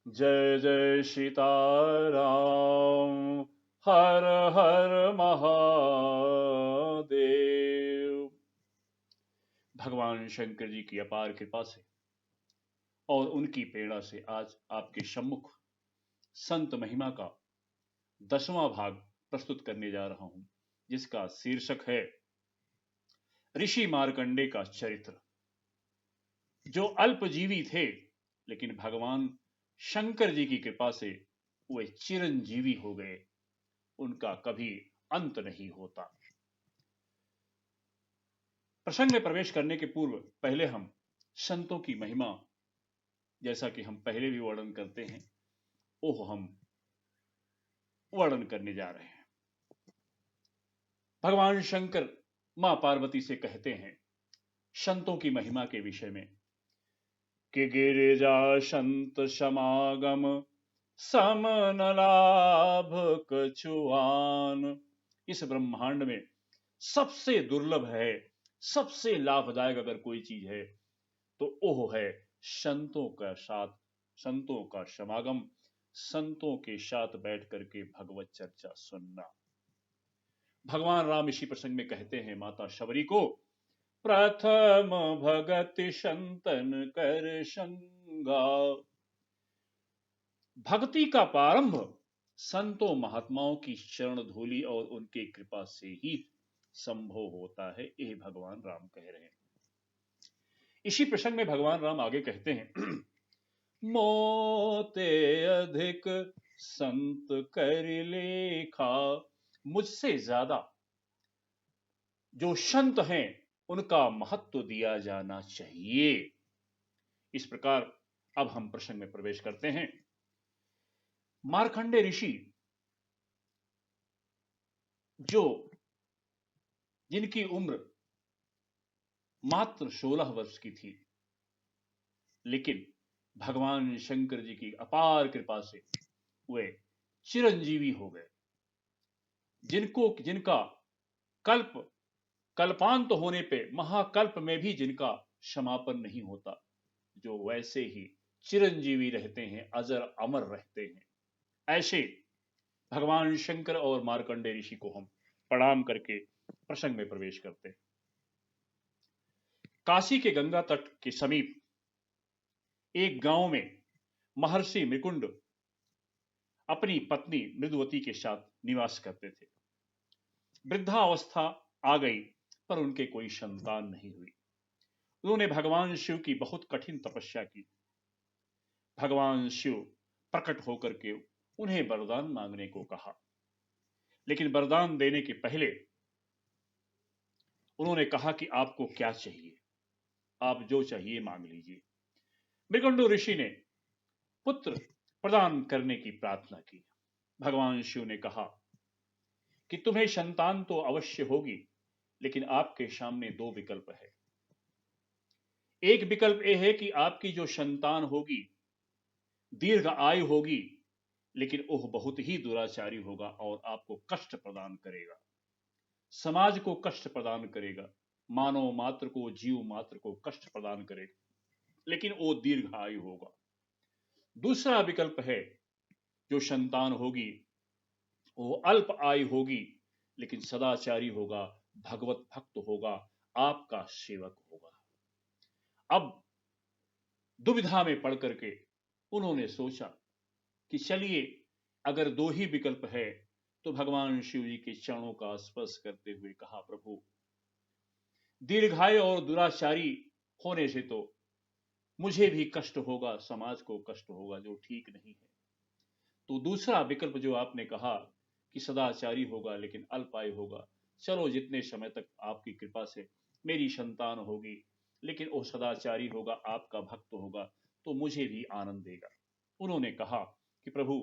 जय जय सीताराम। हर हर महादेव। भगवान शंकर जी की अपार कृपा से और उनकी प्रेरणा से आज आपके सम्मुख संत महिमा का 10वां भाग प्रस्तुत करने जा रहा हूं, जिसका शीर्षक है ऋषि मार्कंडे का चरित्र। जो अल्पजीवी थे, लेकिन भगवान शंकर जी की कृपा से वे चिरंजीवी हो गए। उनका कभी अंत नहीं होता। प्रसंग में प्रवेश करने के पूर्व पहले हम संतों की महिमा, जैसा कि हम पहले भी वर्णन करते हैं, वो हम वर्णन करने जा रहे हैं। भगवान शंकर मां पार्वती से कहते हैं संतों की महिमा के विषय में कि गिरिजा संत समागम समन लाभ कछुआन। इस ब्रह्मांड में सबसे दुर्लभ है, सबसे लाभदायक अगर कोई चीज है तो ओह है संतों का साथ, संतों का समागम, संतों के साथ बैठ करके भगवत चर्चा सुनना। भगवान राम इसी प्रसंग में कहते हैं माता शबरी को, प्रथम भगति संतन कर संगा। भक्ति का प्रारंभ संतों महात्माओं की चरण धूलि और उनकी कृपा से ही संभव होता है। यह भगवान राम कह रहे हैं। इसी प्रसंग में भगवान राम आगे कहते हैं मोते अधिक संत कर लेखा। मुझसे ज्यादा जो संत हैं उनका महत्व दिया जाना चाहिए। इस प्रकार अब हम प्रसंग में प्रवेश करते हैं। मार्कंडे ऋषि, जो जिनकी उम्र मात्र 16 वर्ष की थी, लेकिन भगवान शंकर जी की अपार कृपा से वे चिरंजीवी हो गए। जिनका कल्प कल्पांत होने पे, महाकल्प में भी जिनका समापन नहीं होता, जो वैसे ही चिरंजीवी रहते हैं, अजर अमर रहते हैं, ऐसे भगवान शंकर और मार्कंडे ऋषि को हम प्रणाम करके प्रसंग में प्रवेश करते हैं। काशी के गंगा तट के समीप एक गांव में महर्षि मृकुंड अपनी पत्नी मृदुवती के साथ निवास करते थे। वृद्धावस्था आ गई, पर उनके कोई संतान नहीं हुई। उन्होंने भगवान शिव की बहुत कठिन तपस्या की। भगवान शिव प्रकट होकर के उन्हें वरदान मांगने को कहा, लेकिन वरदान देने के पहले उन्होंने कहा कि आपको क्या चाहिए, आप जो चाहिए मांग लीजिए। मृकुंड ऋषि ने पुत्र प्रदान करने की प्रार्थना की। भगवान शिव ने कहा कि तुम्हें संतान तो अवश्य होगी, लेकिन आपके सामने दो विकल्प है। एक विकल्प यह है कि आपकी जो संतान होगी दीर्घ आयु होगी, लेकिन वह बहुत ही दुराचारी होगा और आपको कष्ट प्रदान करेगा, समाज को कष्ट प्रदान करेगा, मानव मात्र को, जीव मात्र को कष्ट प्रदान करेगा, लेकिन वो दीर्घ आयु होगा। दूसरा विकल्प है, जो संतान होगी वो अल्प आयु होगी, लेकिन सदाचारी होगा, भगवत भक्त होगा, आपका सेवक होगा। अब दुविधा में पड़ करके उन्होंने सोचा कि चलिए, अगर दो ही विकल्प है तो भगवान शिव जी के चरणों का स्पर्श करते हुए कहा, प्रभु दीर्घायु और दुराचारी होने से तो मुझे भी कष्ट होगा, समाज को कष्ट होगा, जो ठीक नहीं है। तो दूसरा विकल्प जो आपने कहा कि सदाचारी होगा लेकिन अल्पायु होगा, चलो जितने समय तक आपकी कृपा से मेरी संतान होगी, लेकिन वो सदाचारी होगा, आपका भक्त होगा, तो मुझे भी आनंद देगा। उन्होंने कहा कि प्रभु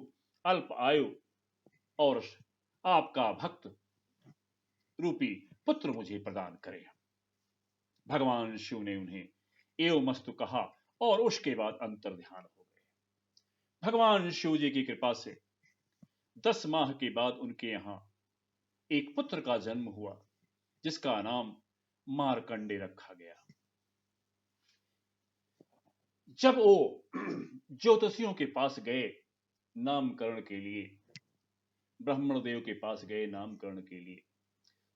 अल्प आयु और आपका भक्त रूपी पुत्र मुझे प्रदान करें। भगवान शिव ने उन्हें एवं मस्तु कहा और उसके बाद अंतर ध्यान हो गए। भगवान शिव जी की कृपा से 10 माह के बाद उनके यहां एक पुत्र का जन्म हुआ, जिसका नाम मार्कंडे रखा गया। जब वो ज्योतिषियों के पास गए नामकरण के लिए, ब्राह्मण देव के पास गए नामकरण के लिए।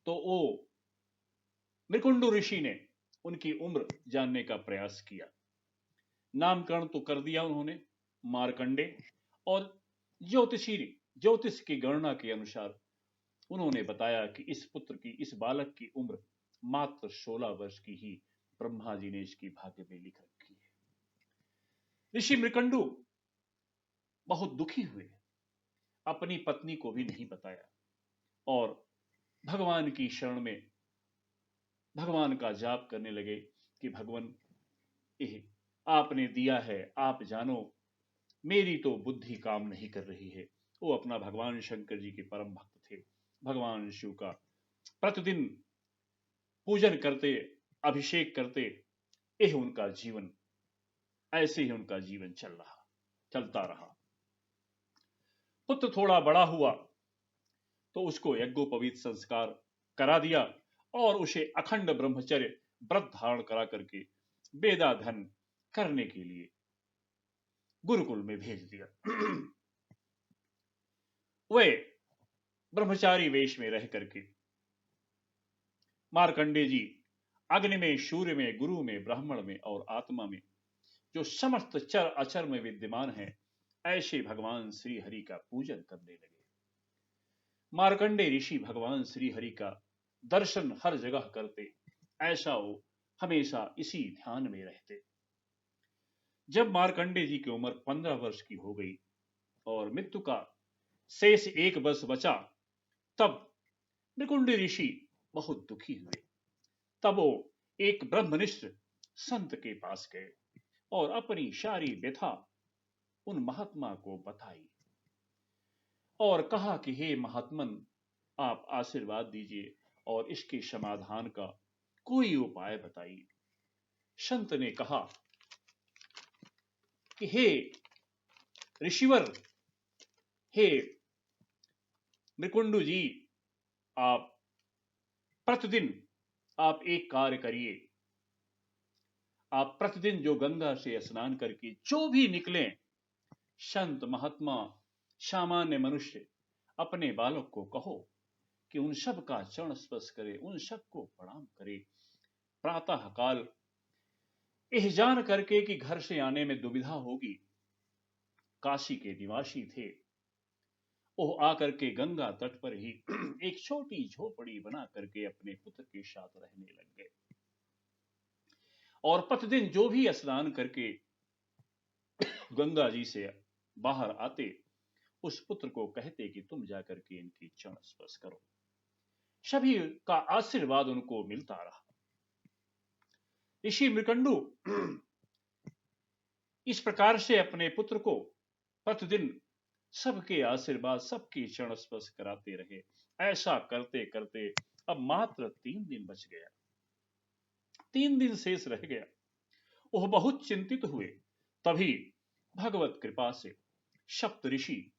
तो वो मृकुंडु ऋषि ने उनकी उम्र जानने का प्रयास किया। नामकरण तो कर दिया उन्होंने मार्कंडे, और ज्योतिष की गणना के अनुसार उन्होंने बताया कि इस पुत्र की, इस बालक की उम्र मात्र 16 वर्ष की ही ब्रह्मा जी ने इसकी भाग्य में लिख रखी है। ऋषि मृकंडु बहुत दुखी हुए, अपनी पत्नी को भी नहीं बताया और भगवान की शरण में भगवान का जाप करने लगे कि भगवान, आपने दिया है, आप जानो, मेरी तो बुद्धि काम नहीं कर रही है। वो अपना भगवान शंकर जी के परम भक्त थे, भगवान शिव का प्रतिदिन पूजन करते, अभिषेक करते, यह उनका जीवन, ऐसे ही उनका जीवन चलता रहा। पुत्र थोड़ा बड़ा हुआ तो उसको यज्ञोपवीत संस्कार करा दिया और उसे अखंड ब्रह्मचर्य व्रत धारण करा करके वेदाध्ययन करने के लिए गुरुकुल में भेज दिया। वे ब्रह्मचारी वेश में रह करके मार्कंडे जी अग्नि में, सूर्य में, गुरु में, ब्राह्मण में और आत्मा में जो समस्त चर अचर में विद्यमान है, ऐसे भगवान श्री हरि का पूजन करने लगे। मार्कंडे ऋषि भगवान श्री हरि का दर्शन हर जगह करते, ऐसा वो हमेशा इसी ध्यान में रहते। जब मार्कंडे जी की उम्र 15 वर्ष की हो गई और मृत्यु का शेष 1 वर्ष बचा, तब मृकुंडी ऋषि बहुत दुखी हुए। तब वो एक ब्रह्मनिष्ठ संत के पास गए और अपनी सारी व्यथा उन महात्मा को बताई और कहा कि हे महात्मन, आप आशीर्वाद दीजिए और इसके समाधान का कोई उपाय बताइए। संत ने कहा कि हे ऋषिवर, हे मृकुंडु जी, आप प्रतिदिन आप एक कार्य करिए। आप प्रतिदिन जो गंगा से स्नान करके जो भी निकले, संत, महात्मा, सामान्य मनुष्य, अपने बालक को कहो कि उन सब का चरण स्पर्श करे, उन सबको प्रणाम करे। प्रातः काल यह जान करके कि घर से आने में दुविधा होगी, काशी के निवासी थे, वो आकर के गंगा तट पर ही एक छोटी झोपड़ी बना करके अपने पुत्र के साथ रहने लग गए और प्रतिदिन जो भी स्नान करके गंगा जी से बाहर आते, उस पुत्र को कहते कि तुम जाकर के इनकी चरण स्पर्श करो। सभी का आशीर्वाद उनको मिलता रहा। ऋषि मृकंडु इस प्रकार से अपने पुत्र को प्रतिदिन सबके आशीर्वाद, सबकी चरण स्पर्श कराते रहे। ऐसा करते करते अब मात्र 3 दिन बच गया, 3 दिन शेष रह गया। वह बहुत चिंतित हुए। तभी भगवत कृपा से सप्त ऋषि,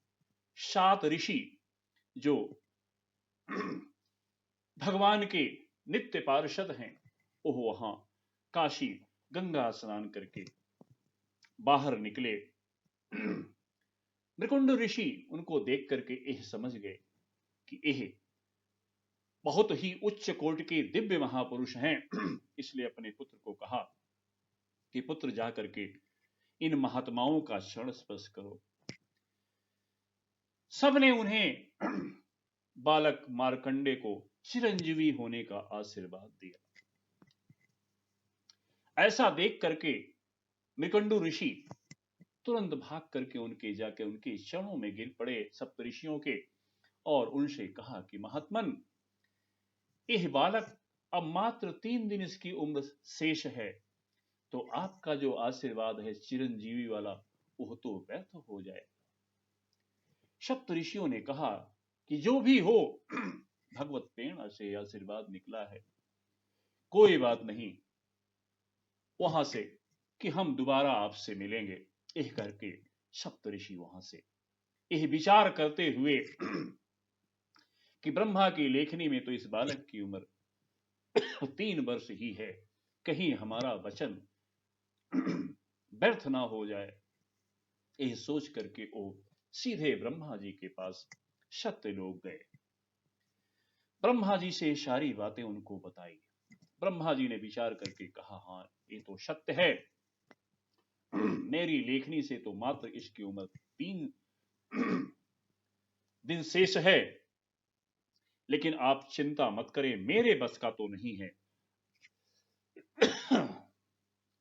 7 ऋषि जो भगवान के नित्य पार्षद हैं, वह वहां काशी गंगा स्नान करके बाहर निकले। मृकुंड ऋषि उनको देख करके यह समझ गए कि यह बहुत ही उच्च कोटि के दिव्य महापुरुष हैं। इसलिए अपने पुत्र को कहा कि पुत्र जाकर के इन महात्माओं का चरण स्पर्श करो। सबने उन्हें, बालक मार्कंडे को चिरंजीवी होने का आशीर्वाद दिया। ऐसा देख करके मृकंडु ऋषि तुरंत भाग करके उनके जाके उनके चरणों में गिर पड़े, सप्तऋषियों के, और उनसे कहा कि महात्मन, यह बालक अब मात्र 3 दिन इसकी उम्र शेष है, तो आपका जो आशीर्वाद है चिरंजीवी वाला, वह तो व्यर्थ हो जाए। सप्त ऋषियों ने कहा कि जो भी हो, भगवत प्रेरणा से आशीर्वाद निकला है, कोई बात नहीं, वहां से कि हम दोबारा आपसे मिलेंगे। यह करके सप्त ऋषि वहां से यह विचार करते हुए कि ब्रह्मा की लेखनी में तो इस बालक की उम्र 3 वर्ष ही है, कहीं हमारा वचन व्यर्थ ना हो जाए, यह सोच करके वो सीधे ब्रह्मा जी के पास सत्य लोग गए। ब्रह्मा जी से सारी बातें उनको बताई। ब्रह्मा जी ने विचार करके कहा, हाँ ये तो सत्य है, मेरी लेखनी से तो मात्र इसकी उम्र 3 दिन शेष है, लेकिन आप चिंता मत करें, मेरे बस का तो नहीं है।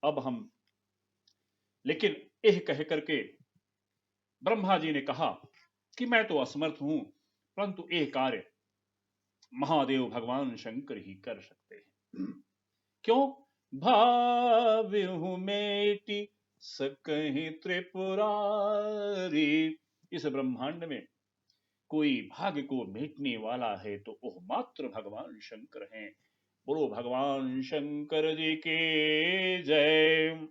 अब हम, लेकिन यह कह करके ब्रह्मा जी ने कहा कि मैं तो असमर्थ हूं, परंतु यह कार्य महादेव भगवान शंकर ही कर सकते हैं। क्यों? भाव्यहु मेटी सकहि त्रिपुरारी। इस ब्रह्मांड में कोई भाग्य को मेटने वाला है तो वह मात्र भगवान शंकर हैं। बोलो भगवान शंकर जी के जय।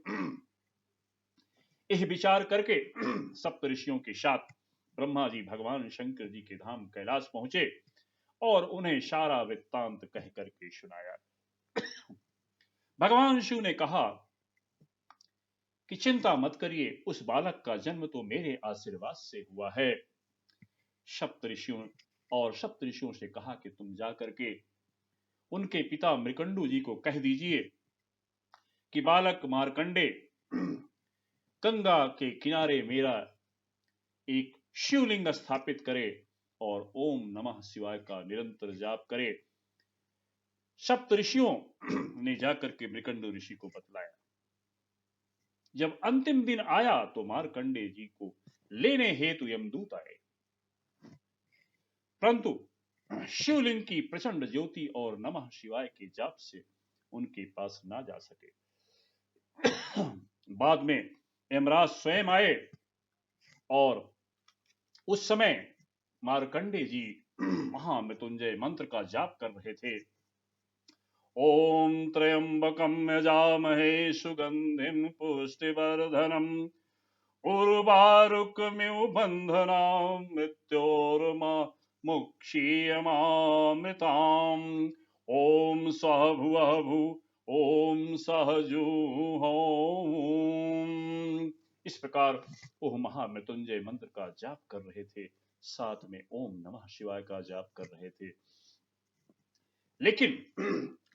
यह विचार करके सप्त ऋषियों के साथ ब्रह्मा जी भगवान शंकर जी के धाम कैलाश पहुंचे और उन्हें सारा वृत्तांत कह करके सुनाया। भगवान शिव ने कहा कि चिंता मत करिए, उस बालक का जन्म तो मेरे आशीर्वाद से हुआ है। सप्त ऋषियों से कहा कि तुम जाकर के उनके पिता मृकंडू जी को कह दीजिए कि बालक मार्कंडे गंगा के किनारे मेरा एक शिवलिंग स्थापित करे और ओम नमः शिवाय का निरंतर जाप करे। सप्त ऋषियों ने जाकर के मृकंडू ऋषि को बतलाया। जब अंतिम दिन आया तो मार्कंडे जी को लेने हेतु यमदूत आए, परंतु शिवलिंग की प्रचंड ज्योति और नमः शिवाय के जाप से उनके पास ना जा सके। बाद में यमराज स्वयं आए और उस समय मार्कंडे जी महामृत्युंजय मंत्र का जाप कर रहे थे। ओम त्र्यंबकम यजामहे सुगंधिम पुष्टिवर्धनम उर्वारुकमिव बंधनाम मृत्योर्मा मुक्षीयमामृताम। ओम सह भुवः भू ओम सह जुः ओम। इस प्रकार वह महामृत्युंजय मंत्र का जाप कर रहे थे, साथ में ओम नमः शिवाय का जाप कर रहे थे। लेकिन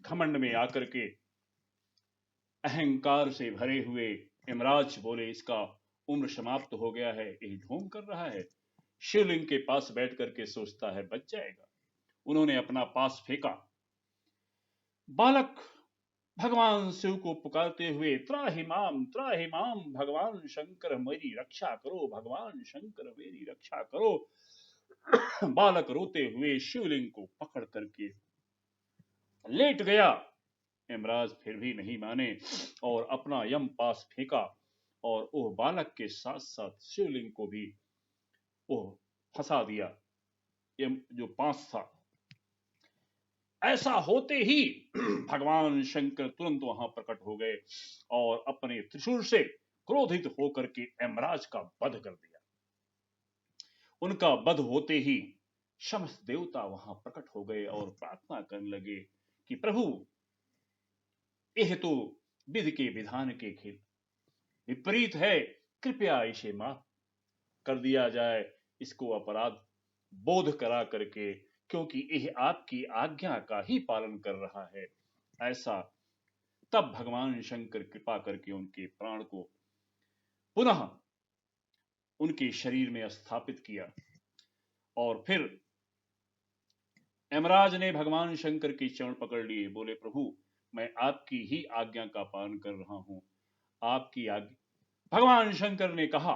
घमंड में आकर के अहंकार से भरे हुए यमराज बोले, इसका उम्र समाप्त हो गया है, यही ढोंग कर रहा है, शिवलिंग के पास बैठ करके सोचता है बच जाएगा। उन्होंने अपना पास फेंका। बालक भगवान शिव को पुकारते हुए त्राहि माम भगवान शंकर मेरी रक्षा करो, भगवान शंकर मेरी रक्षा करो। बालक रोते हुए शिवलिंग को पकड़ करके लेट गया। यमराज फिर भी नहीं माने और अपना यम पास फेंका और वो बालक के साथ साथ शिवलिंग को भी वो फंसा दिया, यम जो पास था। ऐसा होते ही भगवान शंकर तुरंत वहां प्रकट हो गए और अपने त्रिशूल से क्रोधित होकर के यमराज का वध कर दिया। उनका वध होते ही समस्त देवता वहां प्रकट हो गए और प्रार्थना करने लगे कि प्रभु, यह तो विधि के विधान के खेल विपरीत है, कृपया इसे माफ कर दिया जाए, इसको अपराध बोध करा करके, क्योंकि यह आपकी आज्ञा का ही पालन कर रहा है। ऐसा तब भगवान शंकर कृपा करके उनके प्राण को पुनः उनके शरीर में स्थापित किया और फिर यमराज ने भगवान शंकर के चरण पकड़ लिए, बोले प्रभु, मैं आपकी ही आज्ञा का पालन कर रहा हूं, आपकी आज्ञा। भगवान शंकर ने कहा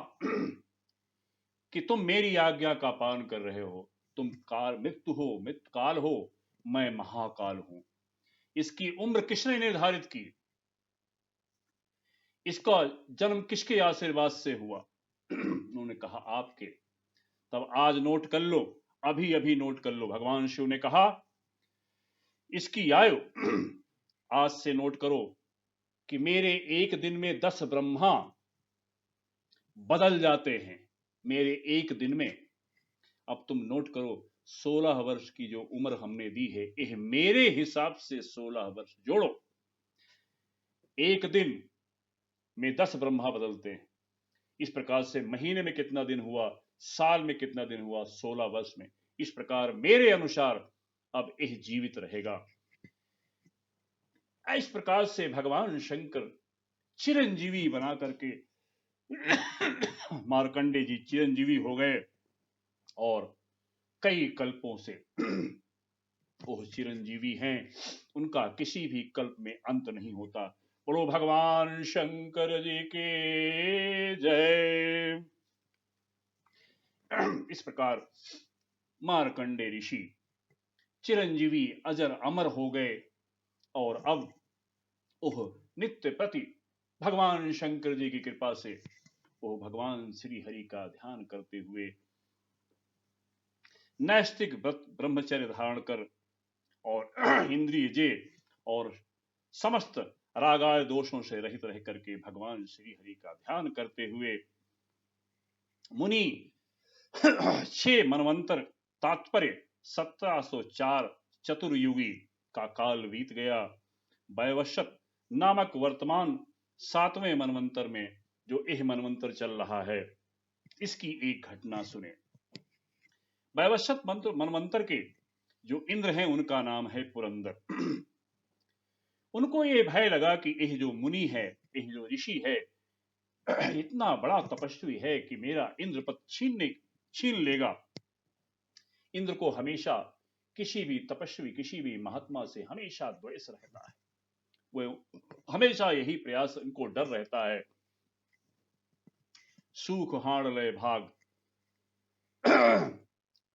कि तुम मेरी आज्ञा का पालन कर रहे हो, तुम काल मृत्यु हो, मृत्यु काल हो, मैं महाकाल हूं। इसकी उम्र किसने निर्धारित की? इसका जन्म किसके आशीर्वाद से हुआ? उन्होंने कहा आपके। तब आज नोट कर लो, अभी अभी नोट कर लो। भगवान शिव ने कहा इसकी आयु आज से नोट करो कि मेरे एक दिन में 10 ब्रह्मा बदल जाते हैं, मेरे एक दिन में। अब तुम नोट करो, 16 वर्ष की जो उम्र हमने दी है, यह मेरे हिसाब से 16 वर्ष जोड़ो, एक दिन में 10 ब्रह्मा बदलते हैं। इस प्रकार से महीने में कितना दिन हुआ, साल में कितना दिन हुआ, 16 वर्ष में। इस प्रकार मेरे अनुसार अब यह जीवित रहेगा। इस प्रकार से भगवान शंकर चिरंजीवी बना करके मार्कंडे जी चिरंजीवी हो गए और कई कल्पों से वो चिरंजीवी हैं, उनका किसी भी कल्प में अंत नहीं होता। बोलो भगवान शंकर जी के जय। इस प्रकार मार्कंडे ऋषि चिरंजीवी अजर अमर हो गए और अब ओह नित्य प्रति भगवान शंकर जी की कृपा से वो भगवान श्री हरि का ध्यान करते हुए नैष्ठिक व्रत ब्रह्मचर्य धारण कर और इंद्रिय जे और समस्त रागाय दोषों से रहित रह करके भगवान श्री हरि का ध्यान करते हुए मुनि 6 मनवंतर तात्पर्य 1704 चतुर्युगी का काल बीत गया। वैवस्वत नामक वर्तमान 7वें मनवंतर में जो यह मनवंतर चल रहा है, इसकी एक घटना सुने। वैवस्वत मनवंतर के जो इंद्र हैं उनका नाम है पुरंदर। उनको ये भय लगा कि यह जो मुनि है, यह जो ऋषि है, इतना बड़ा तपस्वी है कि मेरा इंद्र पद छीन लेगा। इंद्र को हमेशा किसी भी तपस्वी, किसी भी महात्मा से हमेशा द्वेष रहता है। वो हमेशा यही प्रयास, इनको डर रहता है, सूख हाड़ लय भाग।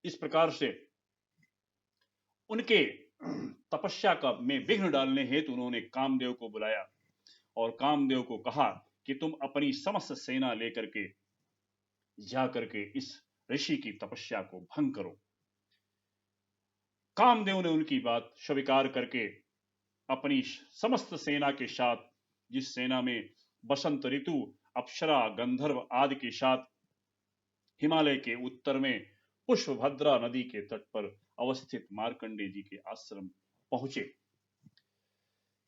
इस प्रकार से उनके तपस्या का में विघ्न डालने हेतु उन्होंने कामदेव को बुलाया और कामदेव को कहा कि तुम अपनी समस्त सेना लेकर के जाकर के इस ऋषि की तपस्या को भंग करो। कामदेव ने उनकी बात स्वीकार करके अपनी समस्त सेना के साथ, जिस सेना में बसंत ऋतु, अप्सरा, गंधर्व आदि के साथ हिमालय के उत्तर में पुष्पभद्रा नदी के तट पर अवस्थित मार्कंडे जी के आश्रम पहुंचे।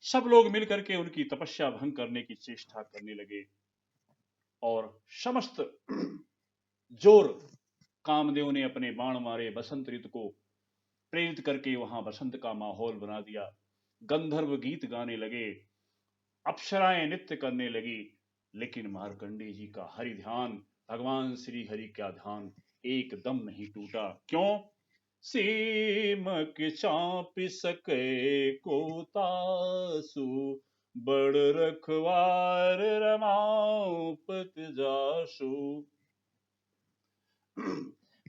सब लोग मिलकर के उनकी तपस्या भंग करने की चेष्टा करने लगे और समस्त जोर कामदेव ने अपने बाण मारे, बसंत ऋतु को प्रेरित करके वहां बसंत का माहौल बना दिया। गंधर्व गीत गाने लगे, अप्सराएं नृत्य करने लगी, लेकिन मार्कंडे जी का हरि ध्यान, भगवान श्री हरि का ध्यान एकदम नहीं टूटा। क्यों? सीमक चाप सके को तासु, बड़ रखवार रमापत जासु।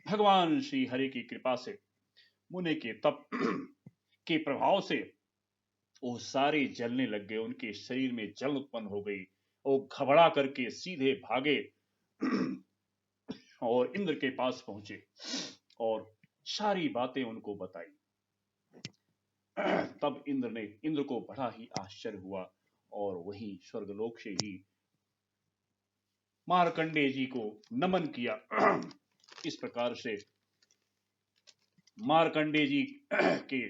भगवान श्री हरि की कृपा से, मुनि के तप के प्रभाव से वो सारे जलने लग गए, उनके शरीर में जल उत्पन्न हो गई। वो घबरा करके सीधे भागे और इंद्र के पास पहुंचे और सारी बातें उनको बताई। तब इंद्र को बड़ा ही आश्चर्य हुआ और वही स्वर्गलोक से ही मार्कंडे जी को नमन किया। इस प्रकार से मार्कंडे जी के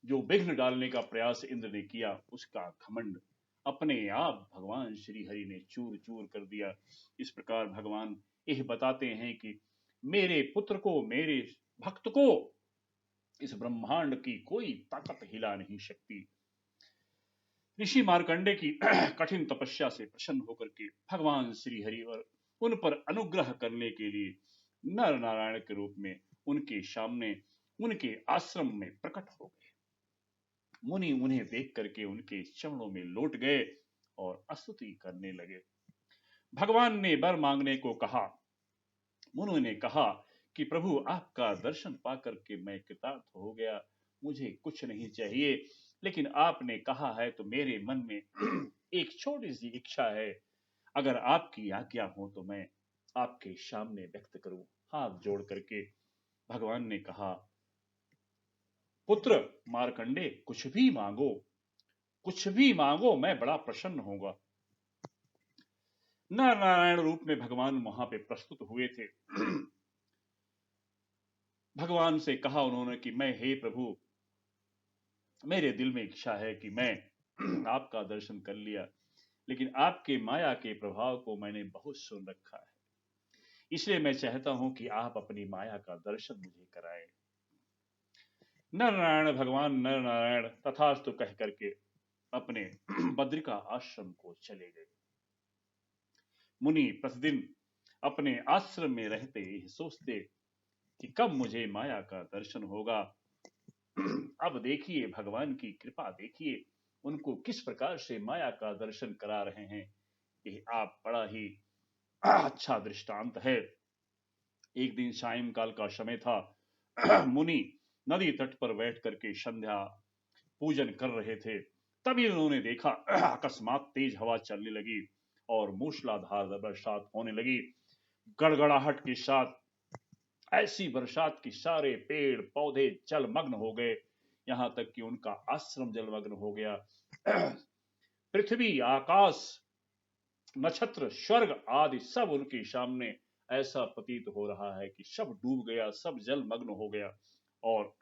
जो विघ्न डालने का प्रयास इंद्र ने किया, उसका घमंड अपने आप भगवान श्री हरि ने चूर चूर कर दिया। इस प्रकार भगवान यह बताते हैं कि मेरे पुत्र को, मेरे भक्त को इस ब्रह्मांड की कोई ताकत हिला नहीं सकती। ऋषि मार्कंडे की कठिन तपस्या से प्रसन्न होकर के भगवान श्री हरि और उन पर अनुग्रह करने के लिए नर नारायण के रूप में उनके सामने, उनके आश्रम में प्रकट हो गए। मुनि उन्हें देख करके उनके चरणों में लौट गए और स्तुति करने लगे। भगवान ने वर मांगने को कहा। मुनि ने कहा कि प्रभु, आपका दर्शन पाकर के मैं कृतार्थ हो गया, मुझे कुछ नहीं चाहिए, लेकिन आपने कहा है तो मेरे मन में एक छोटी सी इच्छा है। अगर आपकी आज्ञा हो तो मैं आपके सामने व्यक्त करूं। हाथ जोड़ करके भगवान ने कहा, पुत्र मार्कंडे, कुछ भी मांगो, कुछ भी मांगो, मैं बड़ा प्रसन्न होगा। नर नारायण रूप में भगवान वहां पे प्रस्तुत हुए थे। भगवान से कहा उन्होंने कि मैं, हे प्रभु, मेरे दिल में इच्छा है कि मैं आपका दर्शन कर लिया, लेकिन आपके माया के प्रभाव को मैंने बहुत सुन रखा है। इसलिए मैं चाहता हूं कि आप अपनी माया का दर्शन मुझे कराएं। नर नारायण भगवान नर नारायण तथास्तु कह करके अपने बद्रिका आश्रम को चले गए। मुनि प्रतिदिन अपने आश्रम में रहते ही सोचते कि कब मुझे माया का दर्शन होगा। अब देखिए भगवान की कृपा देखिए, उनको किस प्रकार से माया का दर्शन करा रहे हैं। ये आप बड़ा ही अच्छा दृष्टांत है। एक दिन सायंकाल का समय था। मुनि नदी तट पर बैठ करके संध्या पूजन कर रहे थे। तभी उन्होंने देखा अकस्मात तेज हवा चलने लगी और मूसलाधार बरसात होने लगी। गड़गड़ाहट के साथ ऐसी बरसात की सारे पेड़ पौधे जलमग्न हो गए, यहां तक कि उनका आश्रम जलमग्न हो गया। पृथ्वी आकाश नक्षत्र स्वर्ग आदि सब उनके सामने ऐसा प्रतीत हो रहा है कि सब डूब गया, सब जलमग्न हो गया और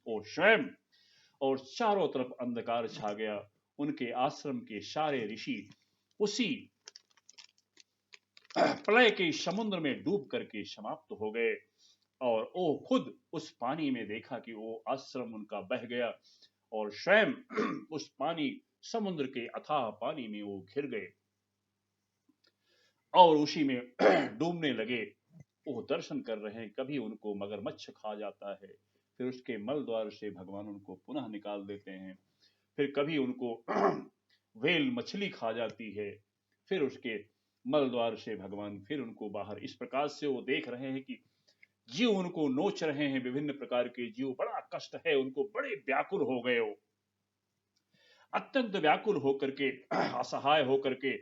वो स्वयं और चारों तरफ अंधकार छा गया। उनके आश्रम के सारे ऋषि उसी प्रलय के समुद्र में डूब करके समाप्त हो गए और वो खुद उस पानी में देखा कि वो आश्रम उनका बह गया और स्वयं उस पानी समुद्र के अथाह पानी में वो घिर गए और उसी में डूबने लगे। वो दर्शन कर रहे हैं, कभी उनको मगरमच्छ खा जाता है, फिर उसके मल द्वार से भगवान उनको पुनः निकाल देते हैं, फिर कभी उनको व्हेल मछली खा जाती है, फिर उसके मल द्वार से भगवान फिर उनको बाहर। इस प्रकार से वो देख रहे हैं कि जीव उनको नोच रहे हैं, विभिन्न प्रकार के जीव, बड़ा कष्ट है उनको, बड़े व्याकुल हो गए हो, अत्यंत व्याकुल होकर के असहाय होकर के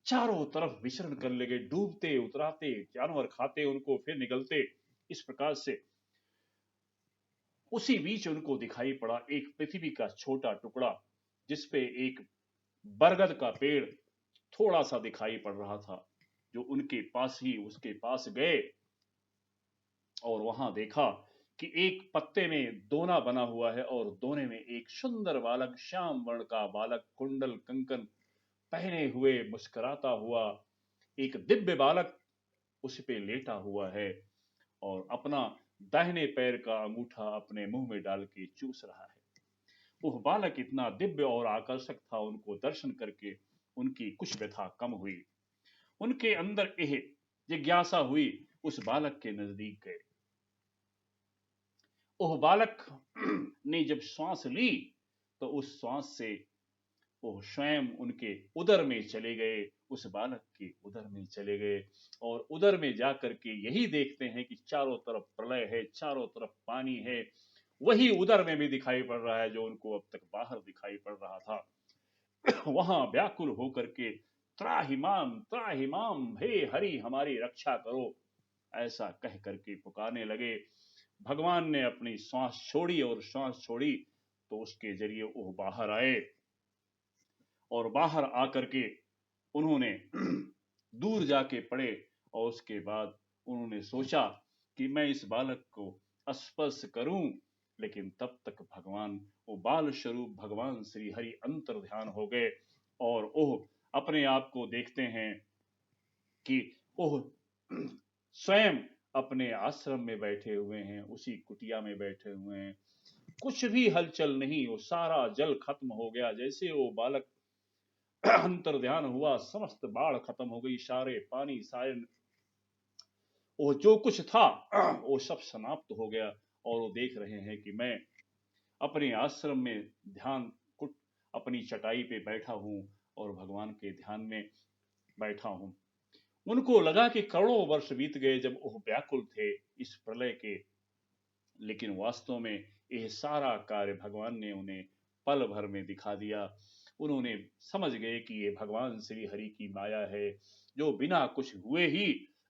चारों तरफ विचरण कर लगे, डूबते उतराते, जानवर खाते उनको फिर निकलते। इस प्रकार से उसी बीच उनको दिखाई पड़ा एक पृथ्वी का छोटा टुकड़ा, जिसपे एक बरगद का पेड़ थोड़ा सा दिखाई पड़ रहा था। जो उनके पास ही उसके पास गए और वहां देखा कि एक पत्ते में दोना बना हुआ है और दोने में एक सुंदर बालक, श्याम वर्ण का बालक, कुंडल कंकन पहने हुए मुस्कुराता हुआ एक दिव्य बालक उस पे लेटा हुआ है और अपना दाहिने पैर का अंगूठा अपने मुंह में डाल के चूस रहा है। वह बालक इतना दिव्य और आकर्षक था, उनको दर्शन करके उनकी कुछ व्यथा कम हुई। उनके अंदर यह जिज्ञासा हुई, उस बालक के नजदीक गए। वह बालक ने जब श्वास ली तो उस श्वास से वो स्वयं उनके उदर में चले गए, उस बालक के उदर में चले गए और उदर में जाकर के यही देखते हैं कि चारों तरफ प्रलय है, चारों तरफ पानी है। वही उदर में भी दिखाई पड़ रहा है जो उनको अब तक बाहर दिखाई पड़ रहा था। वहां व्याकुल होकर के त्राहिमाम हे हरि हमारी रक्षा करो, ऐसा कह करके पुकारने लगे। भगवान ने अपनी सांस छोड़ी और सांस छोड़ी तो उसके जरिए वो बाहर आए और बाहर आकर के उन्होंने दूर जाके पड़े और उसके बाद उन्होंने सोचा कि मैं इस बालक को स्पर्श करूं, लेकिन तब तक भगवान, वो बाल स्वरूप भगवान श्री हरि अंतर ध्यान हो गए और ओह अपने आप को देखते हैं कि ओह स्वयं अपने आश्रम में बैठे हुए हैं, उसी कुटिया में बैठे हुए हैं, कुछ भी हलचल नहीं, वो सारा जल खत्म हो गया। जैसे वो बालक अंतर ध्यान हुआ, समस्त बाढ़ खत्म हो गई, सारे पानी सारे वो जो कुछ था वो सब समाप्त हो गया और वो देख रहे हैं कि मैं अपने आश्रम में ध्यान कुट अपनी चटाई पे बैठा हूं और भगवान के ध्यान में बैठा हूं। उनको लगा कि करोड़ों वर्ष बीत गए जब वो व्याकुल थे इस प्रलय के, लेकिन वास्तव में यह सारा कार्य भगवान ने उन्हें पल भर में दिखा दिया। उन्होंने समझ गए कि ये भगवान श्री हरि की माया है, जो बिना कुछ हुए ही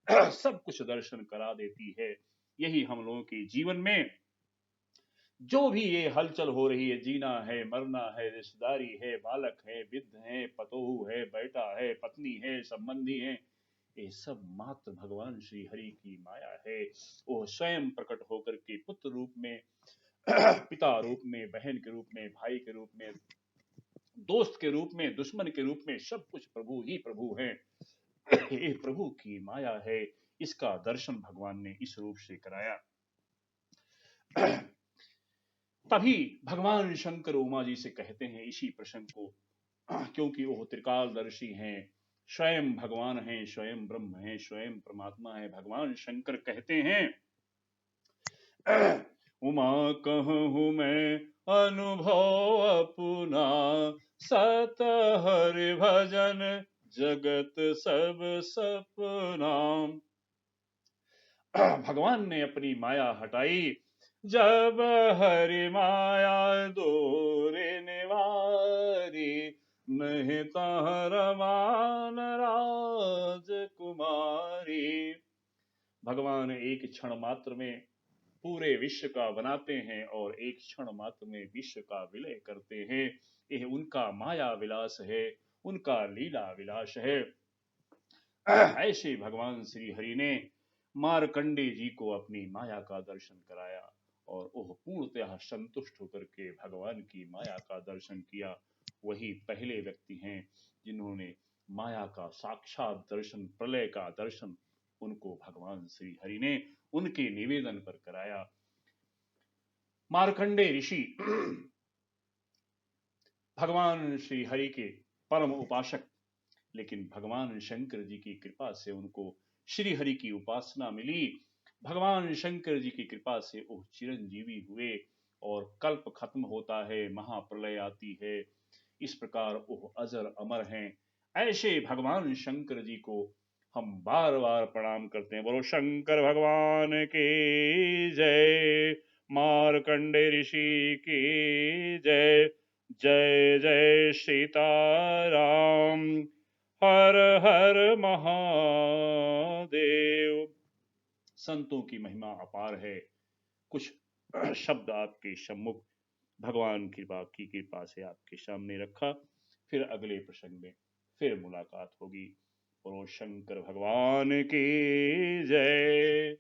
सब कुछ दर्शन करा देती है। यही हम लोगों के जीवन में जो भी ये हलचल हो रही है, जीना है, मरना है, रिश्तेदारी है, बालक है, विद्ध है, पतोहू है, बेटा है, पत्नी है, संबंधी है, ये सब मात्र भगवान श्री हरि की माया है। वो स्वयं प्रकट होकर के पुत्र रूप में, पिता रूप में, बहन के रूप में, भाई के रूप में, दोस्त के रूप में, दुश्मन के रूप में, सब कुछ प्रभु ही प्रभु हैं। ये प्रभु की माया है, इसका दर्शन भगवान ने इस रूप से कराया। तभी भगवान शंकर उमा जी से कहते हैं इसी प्रसंग को, क्योंकि वो त्रिकालदर्शी हैं, स्वयं भगवान हैं, स्वयं ब्रह्म हैं, स्वयं परमात्मा है। भगवान शंकर कहते हैं, उमा कहूँ मैं अनुभव अपना, सत हरि भजन जगत सब सपना। भगवान ने अपनी माया हटाई, जब हरि माया दोरे निवारी, नहीं तहर मान राजकुमारी। भगवान एक क्षण मात्र में पूरे विश्व का बनाते हैं और एक क्षण मात्र में विश्व का विलय करते हैं। यह उनका माया विलास है, उनका लीला विलास है। ऐसे भगवान श्री हरि ने मार्कंडे जी को अपनी माया का दर्शन कराया और वह पूर्णतः संतुष्ट होकर के भगवान की माया का दर्शन किया। वही पहले व्यक्ति हैं जिन्होंने माया का साक्षात दर्शन, प्रलय का दर्शन उनको भगवान श्री हरि ने उनके निवेदन पर कराया। मार्कंडे ऋषि भगवान श्री हरि के परम उपासक, लेकिन भगवान शंकर जी की कृपा से उनको श्री हरि की उपासना मिली। भगवान शंकर जी की कृपा से वो चिरंजीवी हुए और कल्प खत्म होता है, महाप्रलय आती है, इस प्रकार वो अजर अमर हैं। ऐसे भगवान शंकर जी को हम बार बार प्रणाम करते हैं। बोलो शंकर भगवान की जय, मार्कंडे ऋषि की जय। जय जय सीताराम, हर हर महादेव। संतों की महिमा अपार है। कुछ शब्द आपके सम्मुख भगवान की कृपा से आपके सामने रखा। फिर अगले प्रसंग में फिर मुलाकात होगी। बोलो शंकर भगवान की जय।